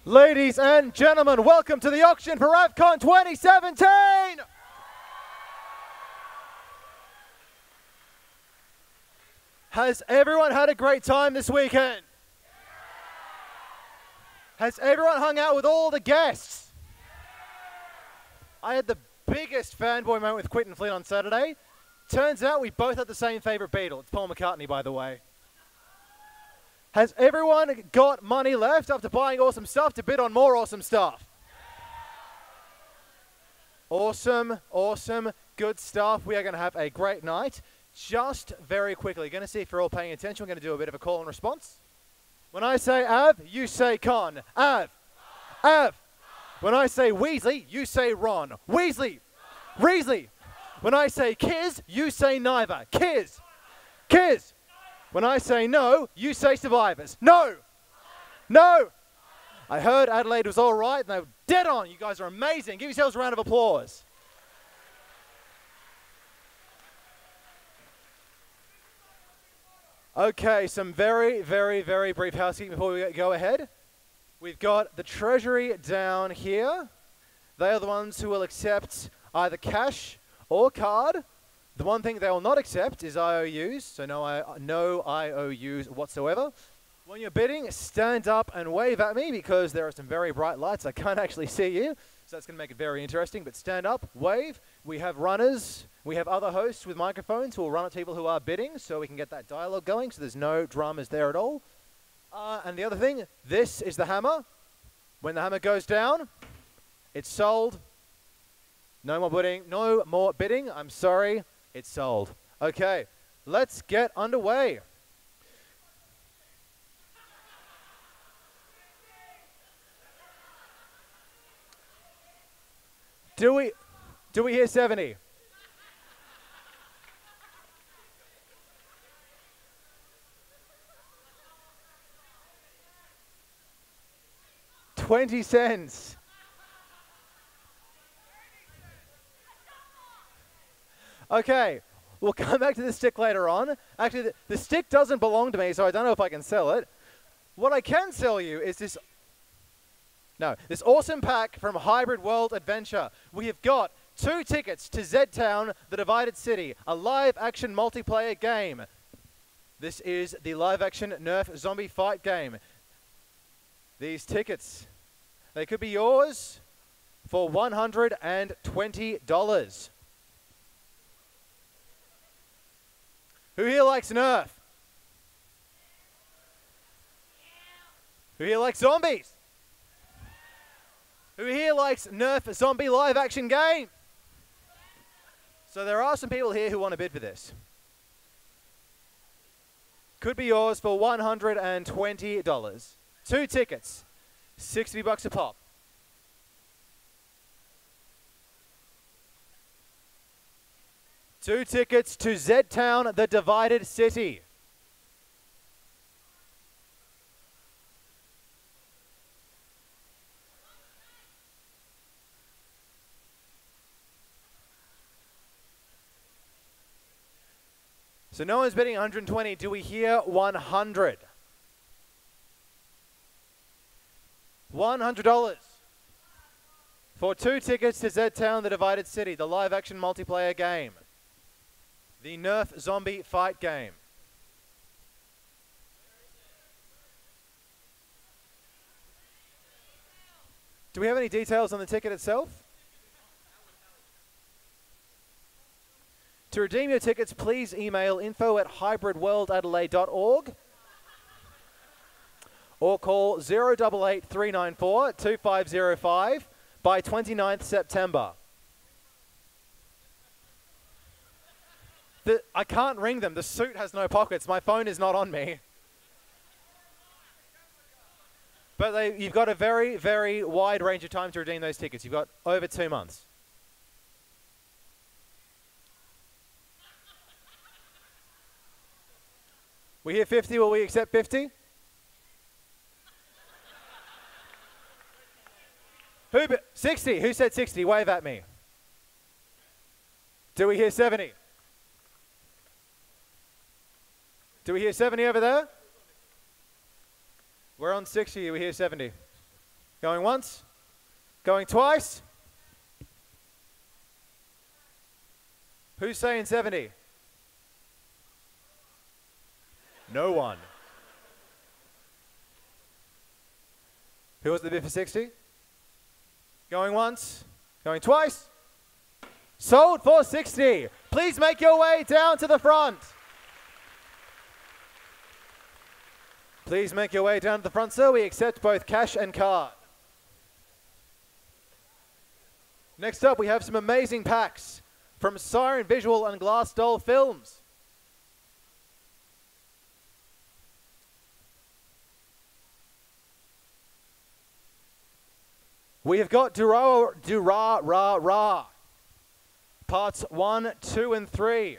Ladies and gentlemen, welcome to the auction for AVCon 2017! Has everyone had a great time this weekend? Has everyone hung out with all the guests? I had the biggest fanboy moment with Quinton Flynn on Saturday. Turns out we both had the same favourite Beatle. It's Paul McCartney, by the way. Has everyone got money left after buying awesome stuff to bid on more awesome stuff? Awesome, awesome, good stuff. We are going to have a great night. Just very quickly, going to see if you're all paying attention. We're going to do a bit of a call and response. When I say Av, you say Con. Av. Av. When I say Weasley, you say Ron. Weasley. Reasley. When I say Kiz, you say neither. Kiz. Kiz. When I say no, you say Survivors. No. No. I heard Adelaide was all right, and they were dead on. You guys are amazing. Give yourselves a round of applause. Okay, some very, very, very brief housekeeping before we go ahead. We've got the Treasury down here. They are the ones who will accept either cash or card. The one thing they will not accept is IOUs, so no IOUs whatsoever. When you're bidding, stand up and wave at me because there are some very bright lights. I can't actually see you, so that's going to make it very interesting. But stand up, wave. We have runners. We have other hosts with microphones who will run at people who are bidding so we can get that dialogue going, so there's no dramas there at all. And the other thing, this is the hammer. When the hammer goes down, it's sold. No more bidding. No more bidding. I'm sorry. It's sold. Okay, let's get underway. Do we hear 70? $0.20. Okay, we'll come back to the stick later on. Actually, the stick doesn't belong to me, so I don't know if I can sell it. What I can sell you is this awesome pack from Hybrid World Adventure. We have got 2 tickets to Z-Town, The Divided City, a live-action multiplayer game. This is the live-action Nerf zombie fight game. These tickets, they could be yours for $120. Who here likes Nerf? Who here likes zombies? Who here likes Nerf zombie live action game? So there are some people here who want to bid for this. Could be yours for $120. 2 tickets, $60 a pop. Two tickets to Z-Town, The Divided City. So no one's bidding 120. Do we hear 100? $100 for 2 tickets to Z-Town, The Divided City, the live-action multiplayer game. The Nerf zombie fight game. Do we have any details on the ticket itself? To redeem your tickets, please email info@hybridworldadelaide.org or call 088 394 2505 by 29th September. I can't ring them. The suit has no pockets. My phone is not on me. But you've got a very, very wide range of time to redeem those tickets. You've got over 2 months. We hear 50. Will we accept 50? Who 60? Who said 60? Wave at me. Do we hear 70? Do we hear 70 over there? We're on 60. We hear 70. Going once. Going twice. Who's saying 70? No one. Who was the bid for 60? Going once. Going twice. Sold for 60. Please make your way down to the front. Please make your way down to the front, sir. We accept both cash and card. Next up, we have some amazing packs from Siren Visual and Glass Doll Films. We have got Dura-Ra-Ra, parts 1, 2, and 3. Do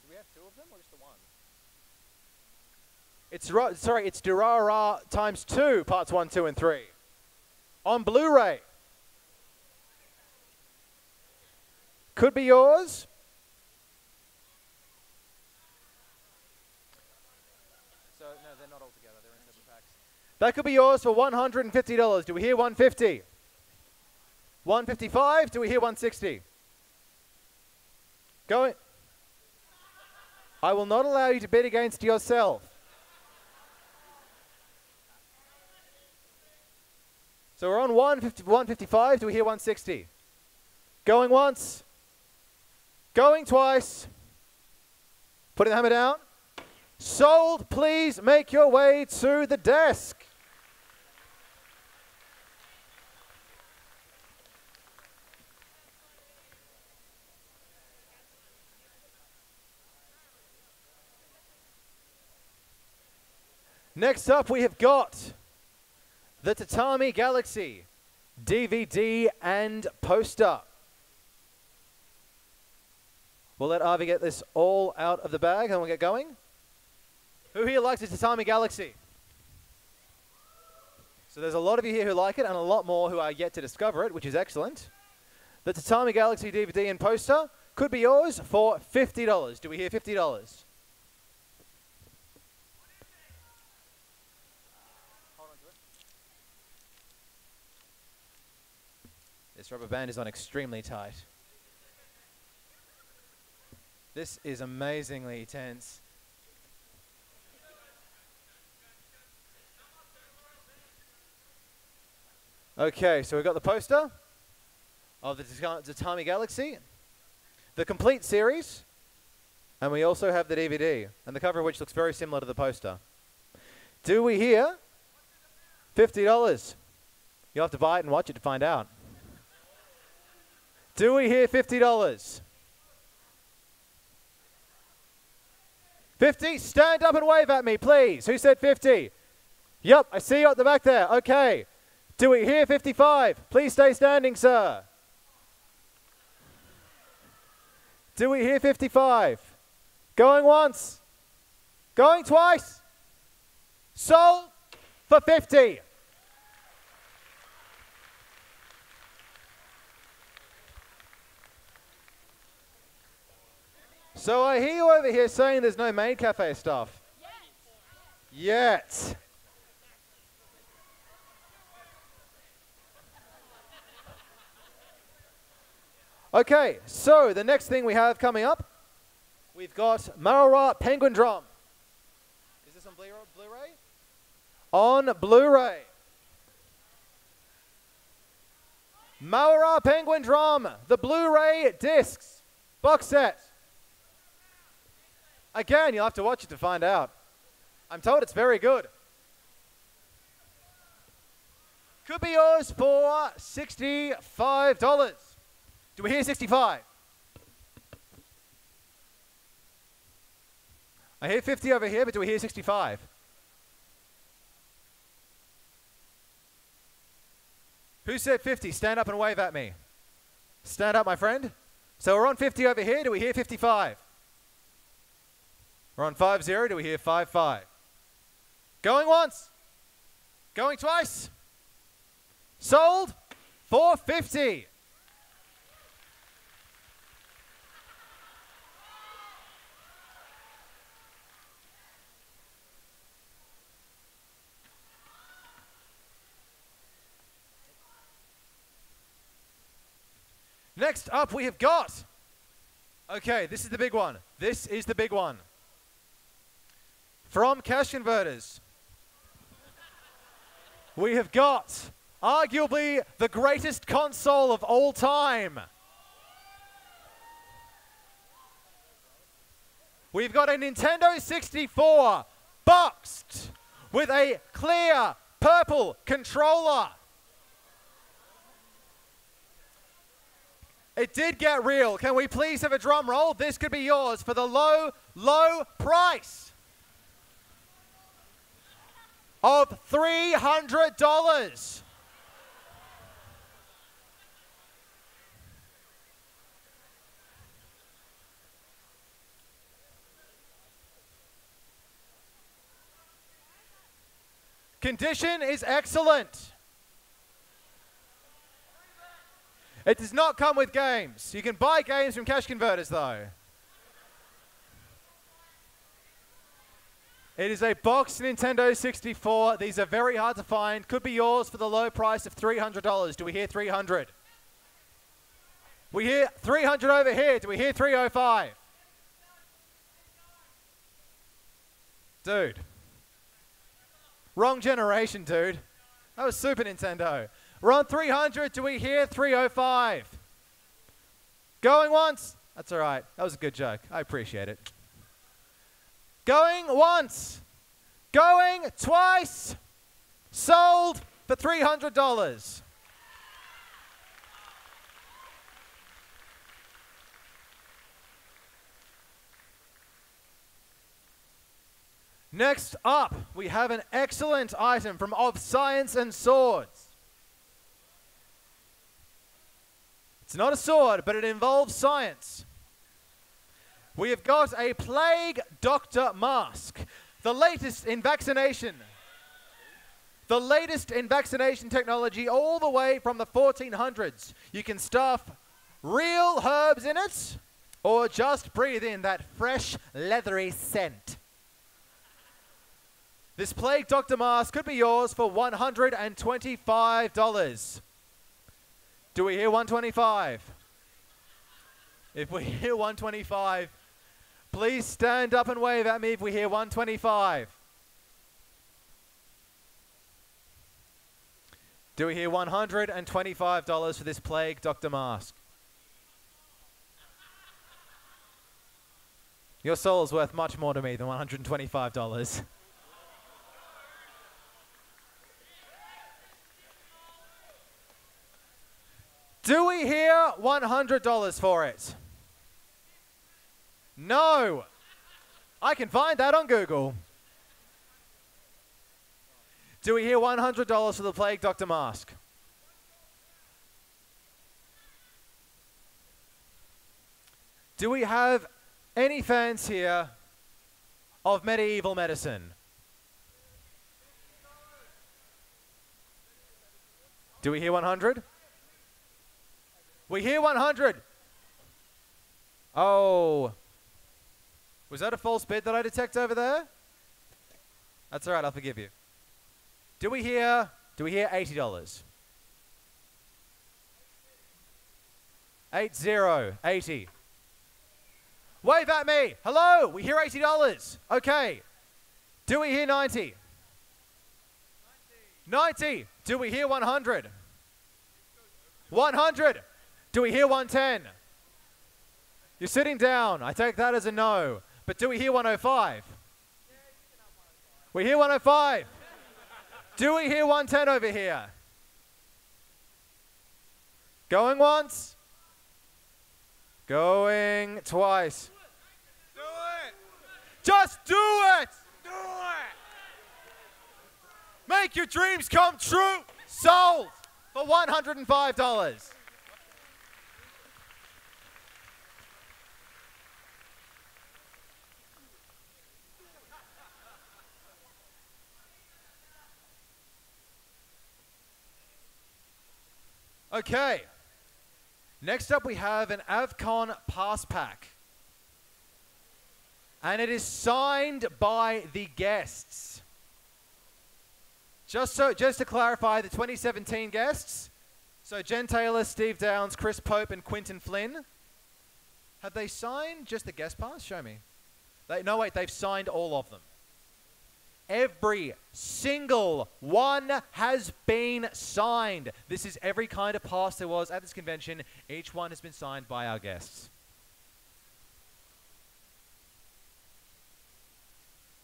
we have 2 of them or just the 1? It's Dura-Ra times 2, parts 1, 2, and 3. On Blu-ray. Could be yours. So, no, they're not all together. They're in separate packs. That could be yours for $150. Do we hear 150? 155? Do we hear 160? Going. I will not allow you to bid against yourself. So we're on 155. Do we hear 160? Going once. Going twice. Putting the hammer down. Sold. Please make your way to the desk. Next up, we have got the Tatami Galaxy DVD and poster. We'll let Avi get this all out of the bag and we'll get going. Who here likes the Tatami Galaxy? So there's a lot of you here who like it and a lot more who are yet to discover it, which is excellent. The Tatami Galaxy DVD and poster could be yours for $50. Do we hear $50? This rubber band is on extremely tight. This is amazingly tense. Okay, so we've got the poster of the Tatami Galaxy, the complete series, and we also have the DVD, and the cover of which looks very similar to the poster. Do we hear $50? You'll have to buy it and watch it to find out. Do we hear $50? 50? Stand up and wave at me, please. Who said 50? Yep, I see you at the back there. Okay. Do we hear 55? Please stay standing, sir. Do we hear 55? Going once. Going twice. Sold for 50. So I hear you over here saying there's no maid cafe stuff. Yet. Okay, so the next thing we have coming up, we've got Marora Penguin Drum. Is this on Blu-ray? On Blu-ray. Marora Penguin Drum, the Blu-ray discs, box set. Again, you'll have to watch it to find out. I'm told it's very good. Could be yours for $65. Do we hear 65? I hear 50 over here, but do we hear 65? Who said 50? Stand up and wave at me. Stand up, my friend. So we're on 50 over here. Do we hear 55? We're on 50. Do we hear 55? Going once. Going twice. Sold for 50. Next up we have got, okay, this is the big one. This is the big one. From Cash Converters, we have got arguably the greatest console of all time. We've got a Nintendo 64 boxed with a clear purple controller. It did get real. Can we please have a drum roll? This could be yours for the low, low price of $300. Condition is excellent. It does not come with games. You can buy games from Cash Converters though. It is a boxed Nintendo 64. These are very hard to find. Could be yours for the low price of $300. Do we hear 300? We hear 300 over here. Do we hear 305? Dude. Wrong generation, dude. That was Super Nintendo. We're on 300. Do we hear 305? Going once. That's all right. That was a good joke. I appreciate it. Going once. Going twice. Sold for $300. Next up, we have an excellent item from Of Science and Swords. It's not a sword, but it involves science. We have got a Plague Doctor mask, the latest in vaccination. The latest in vaccination technology all the way from the 1400s. You can stuff real herbs in it or just breathe in that fresh, leathery scent. This Plague Doctor mask could be yours for $125. Do we hear 125? If we hear 125, please stand up and wave at me if we hear 125. Do we hear $125 for this Plague Doctor mask? Your soul is worth much more to me than $125. Do we hear $100 for it? No. I can find that on Google. Do we hear $100 for the Plague Doctor mask? Do we have any fans here of medieval medicine? Do we hear 100? We hear 100. Oh. Was that a false bid that I detect over there? That's all right, I'll forgive you. Do we hear $80? 80. Wave at me. Hello, we hear $80. Okay. Do we hear 90? 90. Do we hear 100? 100. Do we hear 110? You're sitting down. I take that as a no. But do we hear 105? We hear 105. Do we hear 110 over here? Going once. Going twice. Do it! Just do it! Do it! Make your dreams come true. Sold for $105. Okay. Next up we have an AVCon pass pack. And it is signed by the guests. Just to clarify, the 2017 guests. So Jen Taylor, Steve Downs, Chris Pope, and Quinton Flynn. Have they signed just the guest pass? Show me. No, wait, they've signed all of them. Every single one has been signed. This is every kind of pass there was at this convention. Each one has been signed by our guests.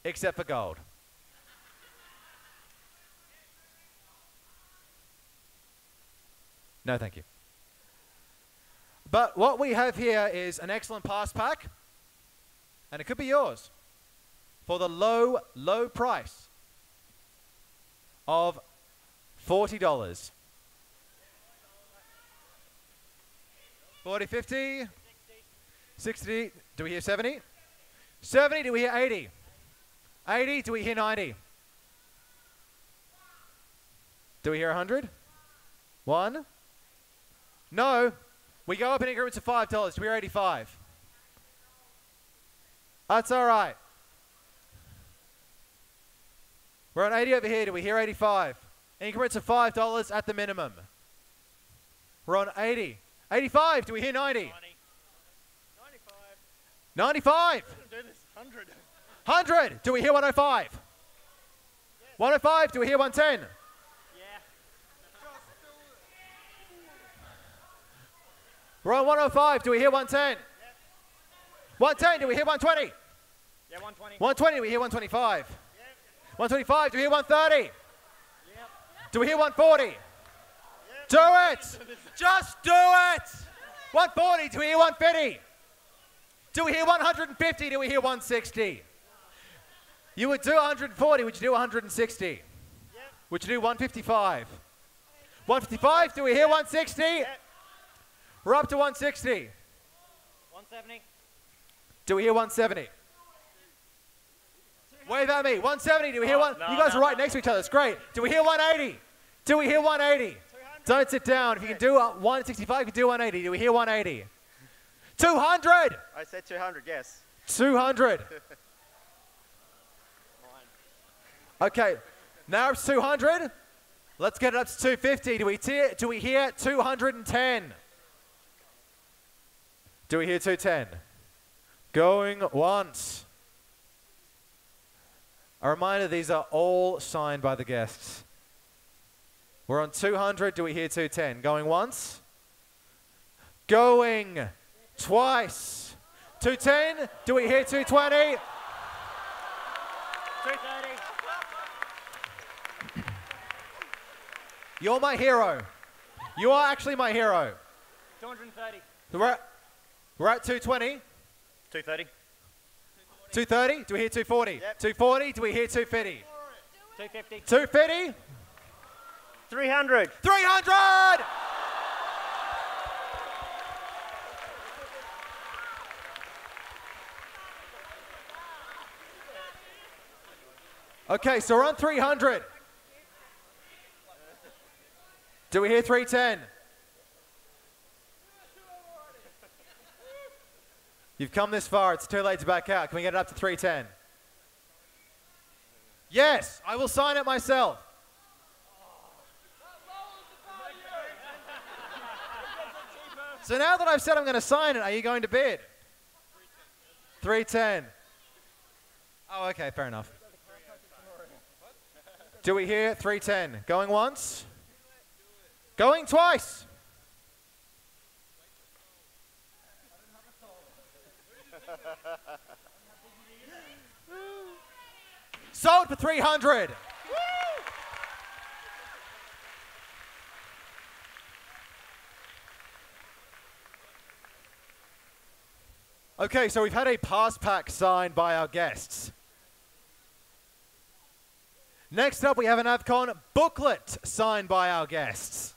Except for gold. No, thank you. But what we have here is an excellent pass pack, and it could be yours for the low, low price of $40. 40, 50, 60. Do we hear 70? 70, do we hear 80? 80, do we hear 90? Do we hear 100? 1? No. We go up in increments of $5. Do we hear 85? That's all right. We're on 80 over here. Do we hear 85? Increments of $5 at the minimum. We're on 80. 85. Do we hear 90? 95. 95. Do this. 100. 100. Do we hear 105? Yes. 105. Do we hear 110? Yeah. We're on 105. Do we hear 110? Yep. 110. Do we hear 120? Yeah, 120. 120. Do we hear 125? Yep. 125. Do we hear 130? Yep. Do we hear 140? Yep. Do it. Just do it. 140. Do we hear 150? Do we hear 150? Do we hear 160? You would do 140. Would you do 160? Yep. Would you do 155? 155. Do we hear 160? Yep. We're up to 160. 170. Do we hear 170? Wave at me. 170. Do we hear one? No, You guys no, are right no. next to each other. It's great. Do we hear 180? Do we hear 180? 200. Don't sit down. If you can do 165, you can do 180. Do we hear 180? 200. I said 200, yes. 200. Okay. Now it's 200. Let's get it up to 250. Do we hear 210? Do we hear 210? Going once. A reminder, these are all signed by the guests. We're on 200. Do we hear 210? Going once. Going twice. 210. Do we hear 220? 230. You're my hero. You are actually my hero. 230. We're at 220. 230. 230. Do we hear 240? Yep. 240. Do we hear 250? 250. 250. 300. 300. Okay, so we're on 300. Do we hear 310? You've come this far. It's too late to back out. Can we get it up to 310? Yes, I will sign it myself. So now that I've said I'm going to sign it, are you going to bid? 310. Oh, okay, fair enough. Do we hear 310? Going once? Going twice? Sold for 300. Okay, so we've had a pass pack signed by our guests. Next up, we have an AVCon booklet signed by our guests.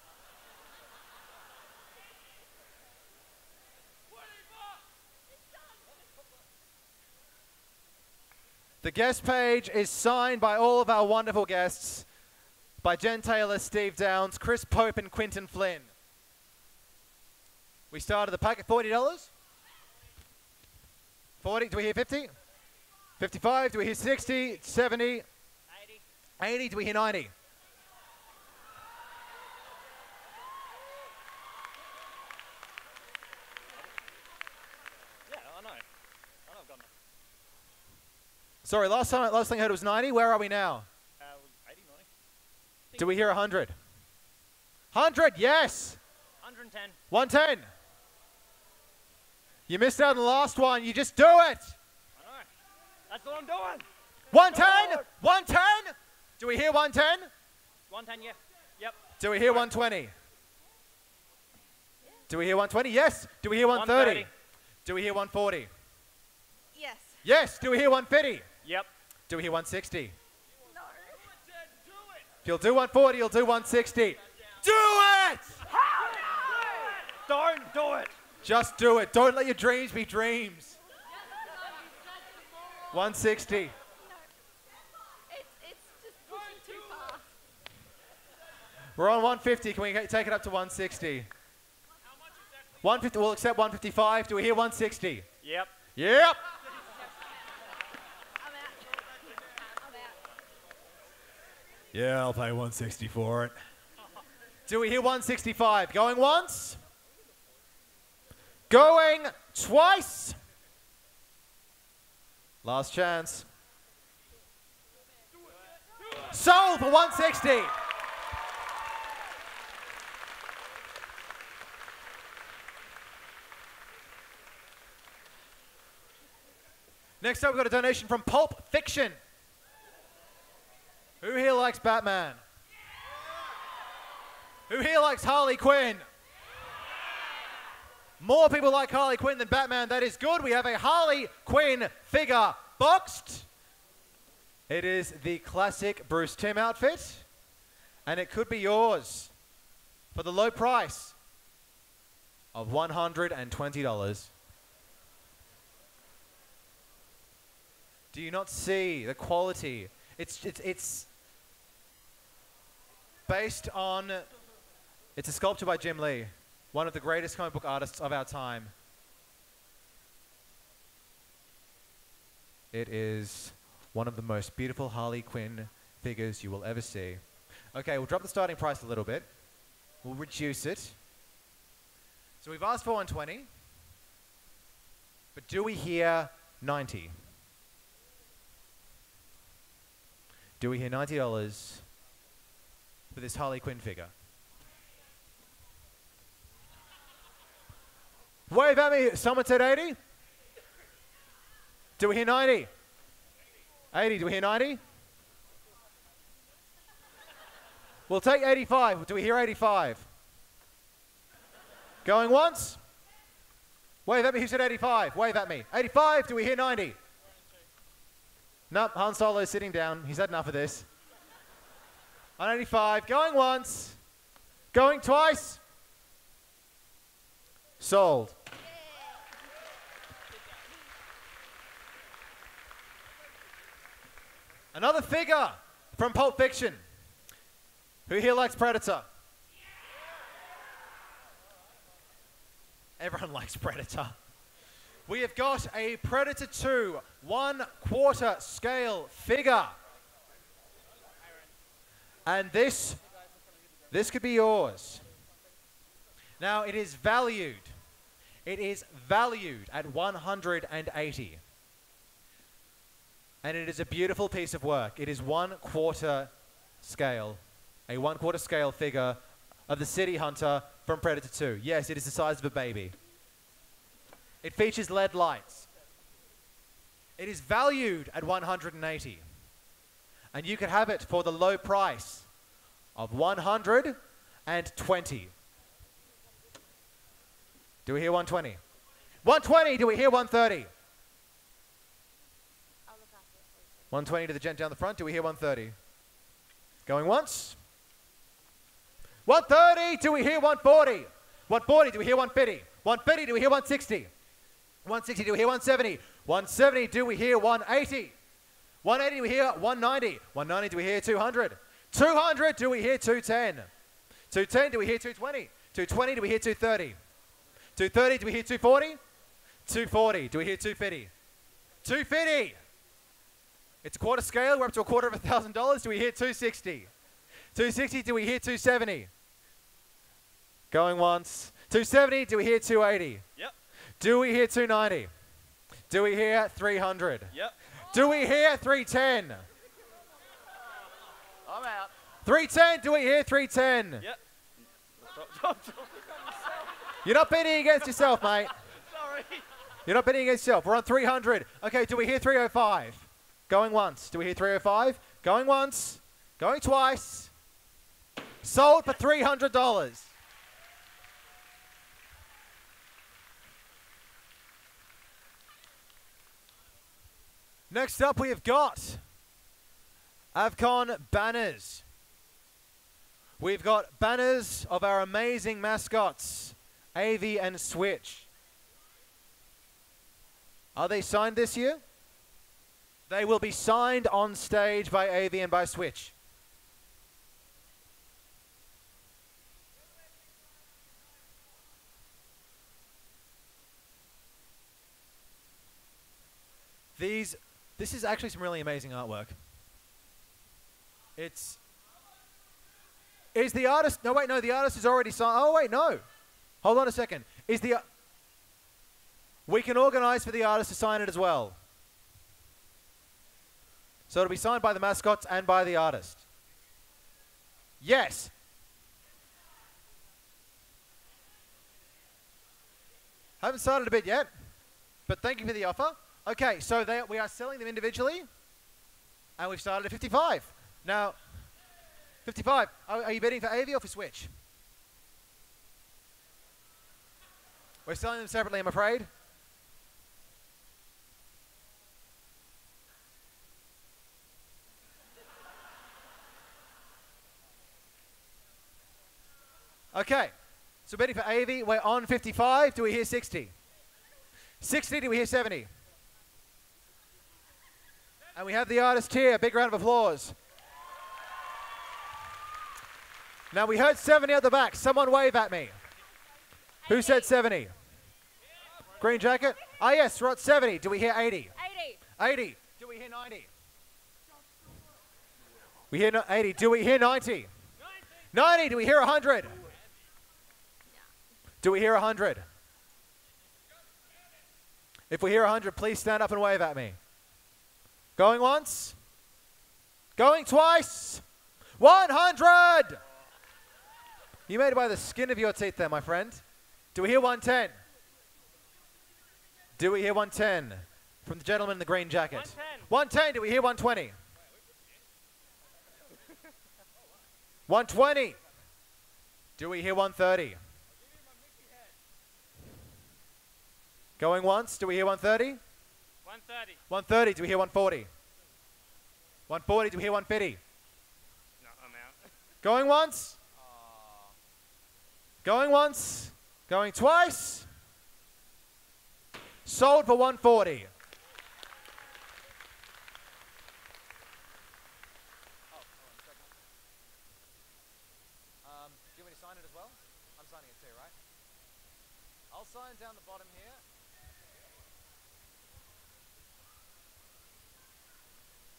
The guest page is signed by all of our wonderful guests, by Jen Taylor, Steve Downs, Chris Pope, and Quinton Flynn. We started the pack at $40. 40, do we hear 50? 55, do we hear 60, 70? 80. 80, do we hear 90? Sorry, last thing I heard was 90. Where are we now? 80, 90. Do we hear 100? 100, yes! 110. 110. You missed out on the last one. You just do it. I know. That's what I'm doing. 110. 110. Do we hear 110? 110, yeah. Yep. Do we hear 120? Do we hear 120? Yes. Do we hear 130? 130. Do we hear 140? Yes. Yes. Do we hear 150? Yep. Do we hear 160? No. If you'll do 140, you'll do 160. Do it! Don't do it. Just do it. Don't let your dreams be dreams. 160. It's just pushing too far. We're on 150. Can we take it up to 160? 150. We'll accept 155. Do we hear 160? Yep. Yep. I'm out. I'm out. Yeah, I'll pay 160 for it. Do we hear 165? Going once? Going twice? Last chance. Sold for 160. Next up, we've got a donation from Pulp Fiction. Who here likes Batman? Who here likes Harley Quinn? More people like Harley Quinn than Batman. That is good. We have a Harley Quinn figure boxed. It is the classic Bruce Timm outfit. And it could be yours for the low price of $120. Do you not see the quality? It's based on, it's a sculpture by Jim Lee, one of the greatest comic book artists of our time. It is one of the most beautiful Harley Quinn figures you will ever see. Okay, we'll drop the starting price a little bit. We'll reduce it. So we've asked for 120, but do we hear 90? Do we hear $90 for this Harley Quinn figure? Wave at me. Someone said 80? Do we hear 90? 80. Do we hear 90? We'll take 85. Do we hear 85? Going once? Wave at me. Who said 85? Wave at me. 85. Do we hear 90? Nope, Han Solo's sitting down. He's had enough of this. On 85, going once, going twice. Sold. Another figure from Pulp Fiction. Who here likes Predator? Everyone likes Predator. We have got a Predator 2 1/4 scale figure. And this could be yours. Now it is valued. It is valued at 180. And it is a beautiful piece of work. It is 1/4 scale. A 1/4 scale figure of the City Hunter from Predator 2. Yes, it is the size of a baby. It features LED lights. It is valued at 180. And you can have it for the low price of 120. Do we hear 120? 120, do we hear 130? 120 to the gent down the front, do we hear 130? Going once? 130, do we hear 140? 140, do we hear 150? 150, do we hear 160? 160, do we hear 170? 170, do we hear 180? 180, do we hear 190? 190, do we hear 200? 200, do we hear 210? 210, do we hear 220? 220, do we hear 230? 230, do we hear 240? 240, do we hear 250? 250! It's a quarter scale, we're up to $250,000, do we hear 260? 260, do we hear 270? Going once. 270, do we hear 280? Yep. Do we hear 290? Do we hear 300? Yep. Do we hear 310? I'm out. 310, do we hear 310? Yep. You're not betting against yourself, mate. Sorry. You're not betting against yourself. We're on 300. Okay, do we hear 305? Going once. Do we hear 305? Going once. Going twice. Sold for $300. Next up, we have got AVCon banners. We've got banners of our amazing mascots, AV and Switch. Are they signed this year? They will be signed on stage by AV and by Switch. This is actually some really amazing artwork. Is the artist, no wait, no, the artist is already signed. Oh wait, no. Hold on a second. We can organize for the artist to sign it as well. So it'll be signed by the mascots and by the artist. Yes. Haven't started a bit yet, but thank you for the offer. Okay, so we are selling them individually, and we've started at 55. Now, 55. Are you betting for AV or for Switch? We're selling them separately, I'm afraid. Okay, so betting for AV, we're on 55. Do we hear 60? 60, do we hear 70? And we have the artist here. Big round of applause. Now we heard 70 at the back. Someone wave at me. Who said 70? Green jacket? Ah, yes, we're at 70. Do we hear 80? 80. 80. Do we hear 90? We hear 80. Do we hear 90? 90. Do we hear 100? Do we hear 100? If we hear 100, please stand up and wave at me. Going once? Going twice? 100! You made it by the skin of your teeth there, my friend. Do we hear 110? Do we hear 110? From the gentleman in the green jacket. 110. 110, do we hear 120? 120. Do we hear 130? Going once, do we hear 130? 130. 130, do we hear 140? 140, do we hear 150? No, I'm out. Going once? Going once? Going twice? Sold for 140. Do you want me to sign it as well? I'm signing it too, right? I'll sign down the bottom here.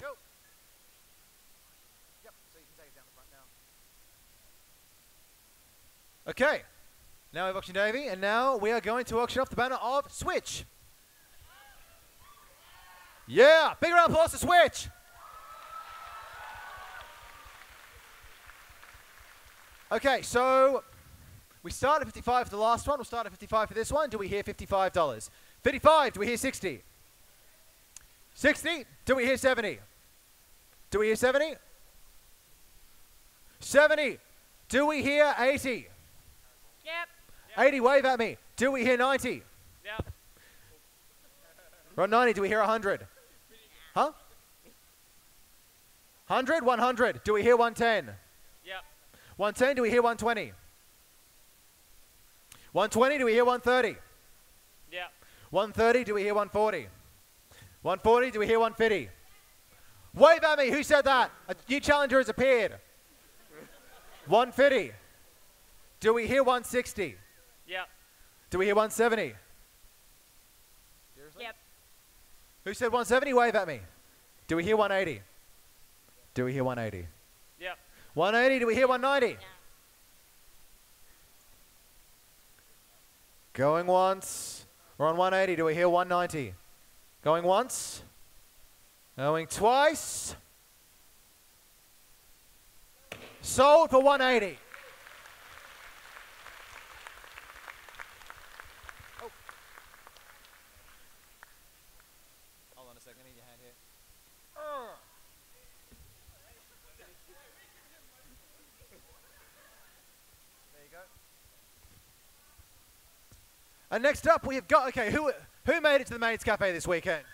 Go. Yep, so you can take it down the front now. Okay, now we've auctioned AV, and now we are going to auction off the banner of Switch. Yeah, big round of applause to Switch. Okay, so we started at 55 for the last one. We'll start at 55 for this one. Do we hear $55? 55, do we hear 60? 60, do we hear 70? Do we hear 70? 70, do we hear 80? Yep. 80, wave at me. Do we hear 90? Yep. We're on 90, do we hear 100? Huh? 100, 100, do we hear 110? Yep. 110, do we hear 120? 120, do we hear 130? Yep. 130, do we hear 140? 140, do we hear 150? Wave at me, who said that? A new challenger has appeared. 150. Do we hear 160? Yep. Do we hear 170? Yep. Who said 170? Wave at me. Do we hear 180? Do we hear 180? Yep. 180, do we hear 190? No. Going once. We're on 180, do we hear 190? Going once. Going twice. Sold for 180. Oh. Hold on a second, I need your hand here. There you go. And next up we have got, okay, who made it to the Maids Cafe this weekend?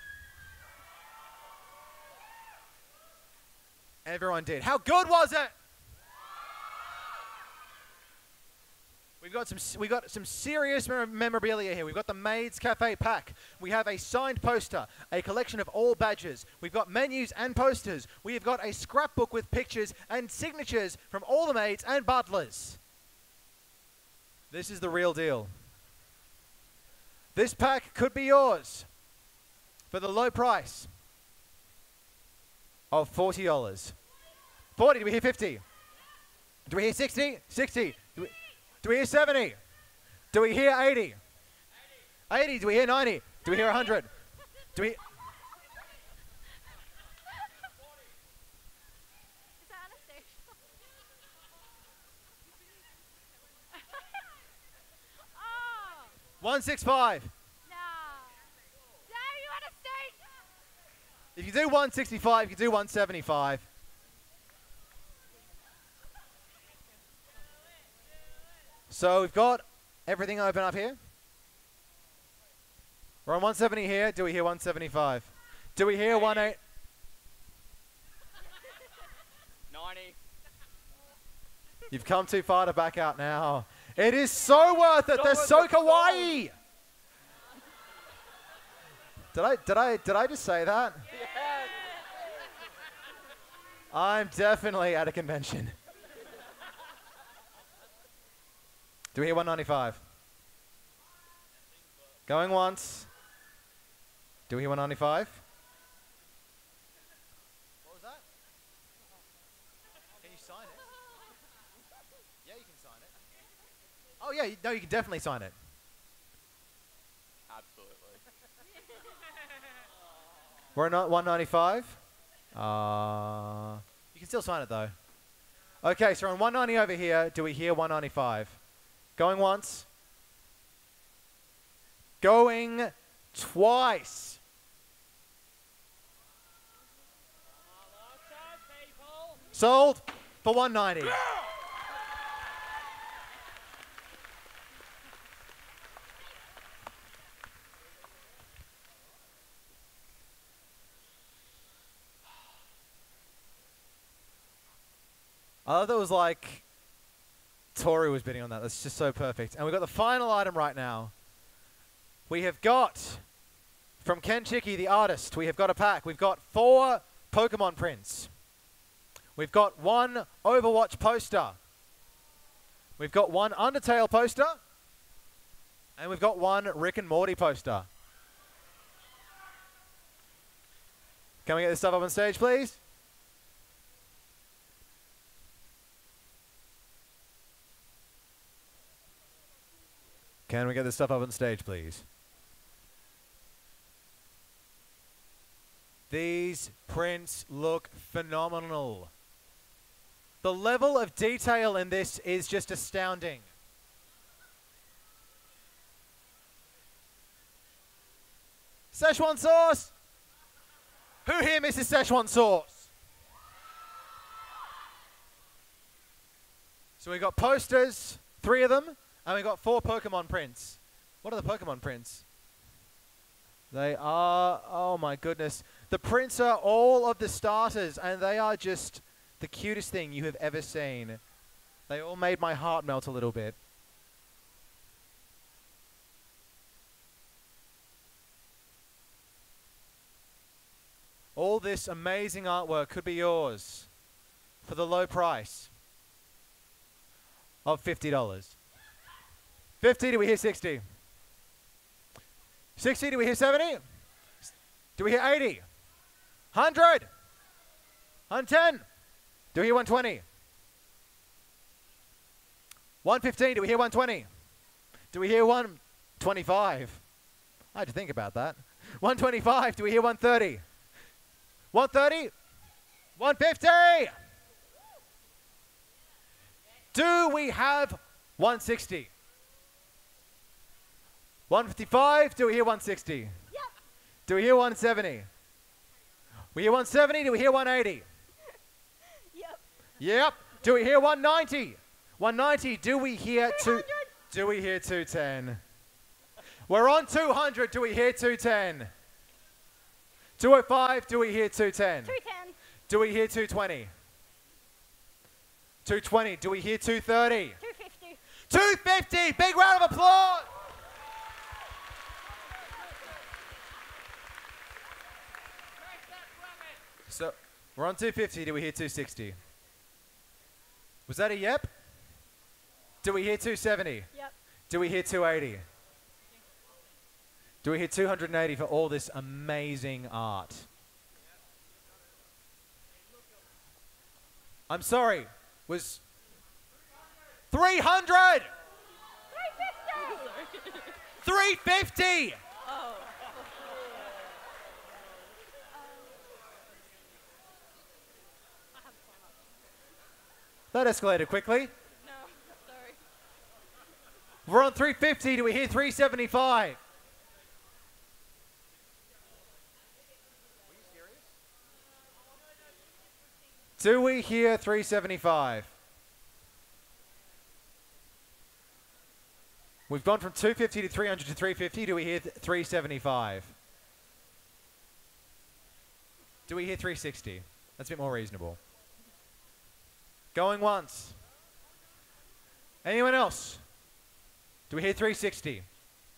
Everyone did. How good was it? We got some serious memorabilia here. We've got the Maids Cafe pack. We have a signed poster, a collection of all badges. We've got menus and posters. We have got a scrapbook with pictures and signatures from all the maids and butlers. This is the real deal. This pack could be yours for the low price of $40. 40, do we hear 50? Do we hear 60? 60. Do we hear 70? Do we hear 80? 80, do we hear 90? Do we hear 100? Do we... Is that Anastasia? Oh! 165. No. No, you Anastasia! If you do 165, you can do 175. So we've got everything open up here. We're on 170 here. Do we hear 175? Do we hear 18? 90. You've come too far to back out now. It is so worth it. They're so kawaii. Did I just say that? Yes. I'm definitely at a convention. Do we hear 195? Going once. Do we hear 195? What was that? Can you sign it? Yeah, you can sign it. Oh yeah, no, you can definitely sign it. Absolutely. We're at 195. You can still sign it though. Okay, so we're on 190 over here. Do we hear 195? Going once. Going twice. Sold for 190. I thought that was like Tori was bidding on that. That's just so perfect. And we've got the final item right now. We have got, from Ken Chicky, the artist, we have got a pack. We've got 4 Pokemon prints. We've got 1 Overwatch poster. We've got 1 Undertale poster. And we've got 1 Rick and Morty poster. Can we get this stuff up on stage, please? Can we get this stuff up on stage, please? These prints look phenomenal. The level of detail in this is just astounding. Szechuan sauce! Who here misses Szechuan sauce? So we got posters, 3 of them. And we got 4 Pokemon prints. What are the Pokemon prints? They are, oh my goodness. The prints are all of the starters, and they are just the cutest thing you have ever seen. They all made my heart melt a little bit. All this amazing artwork could be yours for the low price of $50. 50, do we hear 60? 60, do we hear 70? Do we hear 80? 100? 110? Do we hear 120? 115, do we hear 120? Do we hear 125? I had to think about that. 125, do we hear 130? 130. 150. Do we have 160? 155. Do we hear 160? Yep. Do we hear 170? We hear 170. Do we hear 180? Yep. Yep. Do we hear 190? 190. Do we hear 300. Do we hear 210? We're on 200. Do we hear 210? 205. Do we hear 210? 210. Do we hear 220? 220. Do we hear 230? 250. 250. Big round of applause. So we're on 250. Do we hear 260? Was that a yep? Do we hear 270? Yep. Do we hear 280? Do we hear 280 for all this amazing art? I'm sorry, was 300! 350. 350! Oh. That escalated quickly. No, sorry. We're on 350. Do we hear 375? Do we hear 375? We've gone from 250 to 300 to 350. Do we hear 375? Do we hear 360? That's a bit more reasonable. Going once. Anyone else? Do we hear 360?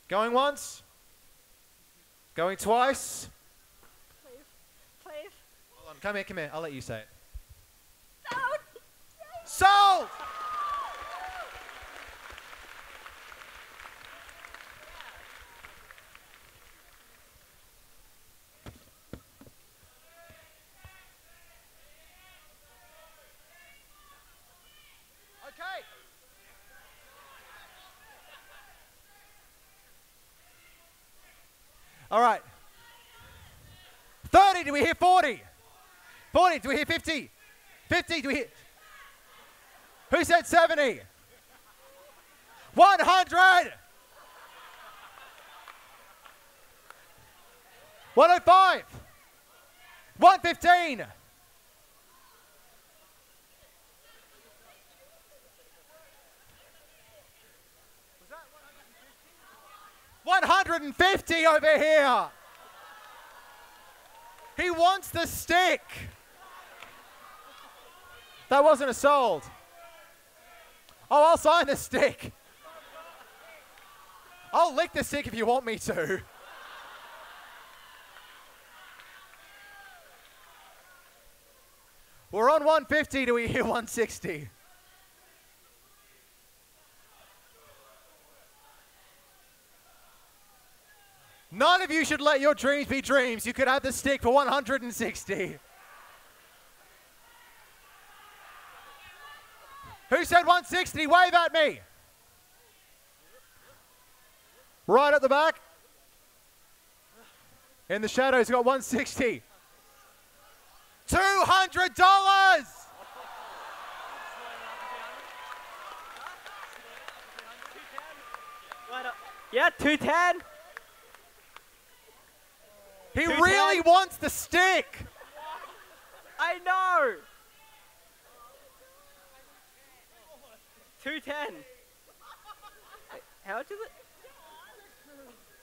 Going once? Going twice? Please. Please. Hold on, come here. I'll let you say it. Sold. Sold! Okay. All right. 30, do we hear 40? 40, do we hear 50? 50, do we hear... Who said 70? 100! 105! 115! 150 over here! He wants the stick! That wasn't a sold. Oh, I'll sign the stick. I'll lick the stick if you want me to. We're on 150. Do we hear 160? None of you should let your dreams be dreams. You could have the stick for 160. Who said 160? Wave at me. Right at the back. In the shadows, got 160. $200! Yeah, 210. He 210. really wants the stick. I know. 210. How much is it?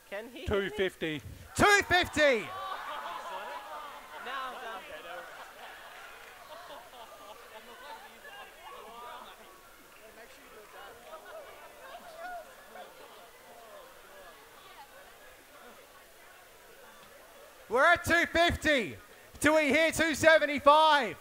Can he? 250. 250. Now I'm done. We're at 250. Do we hear 275?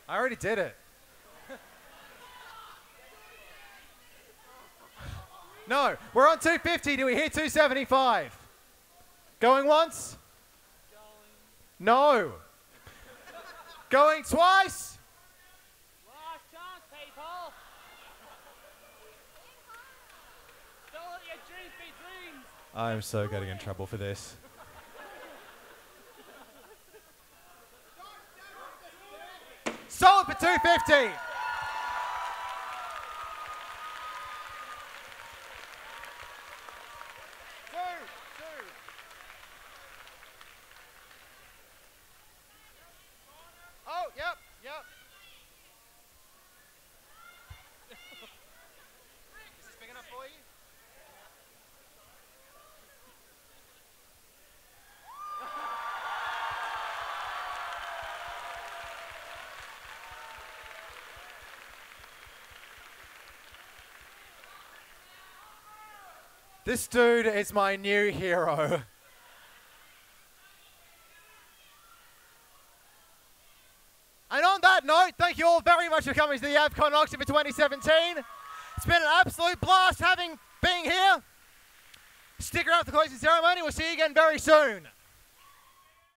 I already did it. No, we're on 250. Do we hear 275? Going once? No. Going twice? Last I'm so getting in trouble for this. Sold for $250. Oh, yep. Is this big enough for you? This dude is my new hero. And on that note, thank you all very much for coming to the AVCon auction for 2017. It's been an absolute blast being here. Stick around for the closing ceremony. We'll see you again very soon.